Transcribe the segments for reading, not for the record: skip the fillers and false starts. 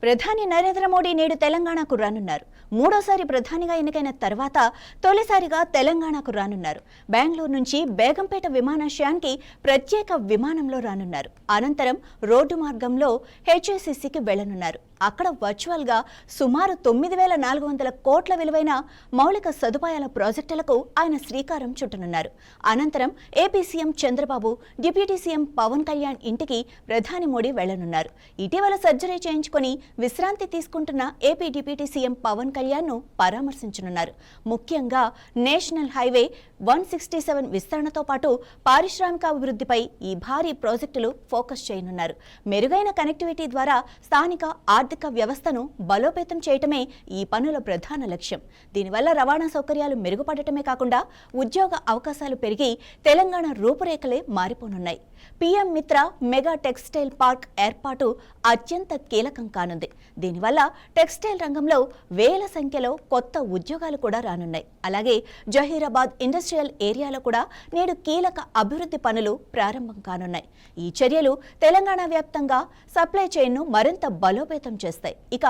ప్రధాని నరేంద్ర మోడీ నేడు తెలంగాణకు రానున్నారు. మూడోసారి ప్రధానిగా ఎన్నికైన తర్వాత తొలిసారిగా తెలంగాణకు రానున్నారు. బెంగళూరు నుంచి బేగంపేట విమానాశ్రయానికి ప్రత్యేక విమానంలో రానున్నారు. అనంతరం రోడ్డు మార్గంలో హెచ్ఏసీసీకి వెళ్లనున్నారు. అక్కడ వర్చువల్ గా సుమారు 9,400 కోట్ల విలువైన మౌలిక సదుపాయాల ప్రాజెక్టులకు ఆయన శ్రీకారం చుట్టనున్నారు. అనంతరం AP CM Chandrababu, deputy CM Pawan Kalyan ఇంటికి ప్రధాని మోడీ వెళ్లనున్నారు. ఇటీవల సర్జరీ చేయించుకుని విశ్రాంతి తీసుకుంటున్న AP deputy CM Pawan Kalyan ను పరామర్శించనున్నారు. ముఖ్యంగా నేషనల్ హైవే 167 విస్తరణతో పాటు పారిశ్రామికాభివృద్ధిపై ఈ భారీ ప్రాజెక్టులు ఫోకస్ చేయనున్నారు. మెరుగైన కనెక్టివిటీ ద్వారా స్థానిక ఆర్థిక వ్యవస్థను బలోపేతం చేయటమే ఈ పనుల ప్రధాన లక్ష్యం. దీనివల్ల రవాణా సౌకర్యాలు మెరుగుపడటమే కాకుండా ఉద్యోగ అవకాశాలు పెరిగి తెలంగాణ రూపురేఖలే మారిపోనున్నాయి. పీఎం మిత్ర మెగా టెక్స్టైల్ పార్క్ ఏర్పాటు అత్యంత కీలకం కానుంది. దీనివల్ల టెక్స్టైల్ రంగంలో వేల సంఖ్యలో కొత్త ఉద్యోగాలు కూడా రానున్నాయి. అలాగే జహీరాబాద్ ఇండస్ట్రియల్ ఏరియాలో కూడా నేడు కీలక అభివృద్ధి పనులు ప్రారంభం కానున్నాయి. ఈ చర్యలు తెలంగాణ వ్యాప్తంగా సప్లై చైన్ను మరింత బలోపేతం చేస్తాయి. ఇక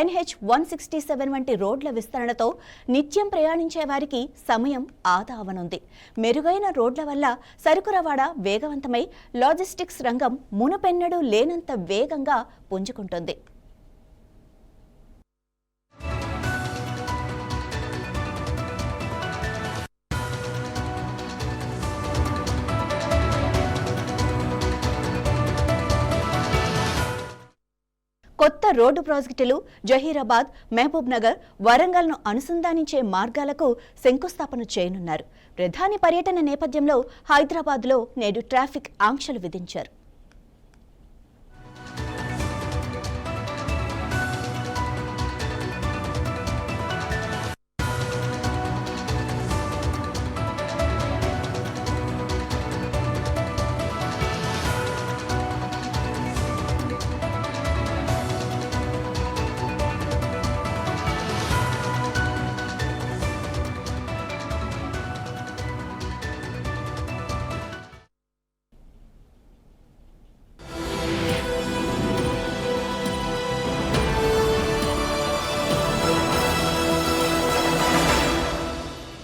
NH-167 వంటి రోడ్ల విస్తరణతో నిత్యం ప్రయాణించే వారికి సమయం ఆదా అవనుంది. మెరుగైన రోడ్ల వల్ల సరుకు రవాణా వేగవంతమై లాజిస్టిక్స్ రంగం మునుపెన్నడూ లేనంత వేగంగా పుంజుకుంటుంది. కొత్త రోడ్డు ప్రాజెక్టులు జహీరాబాద్, మహబూబ్ నగర్, వరంగల్ను అనుసంధానించే మార్గాలకు శంకుస్థాపన చేయనున్నారు. ప్రధాని పర్యటన నేపథ్యంలో హైదరాబాద్లో నేడు ట్రాఫిక్ ఆంక్షలు విధించారు.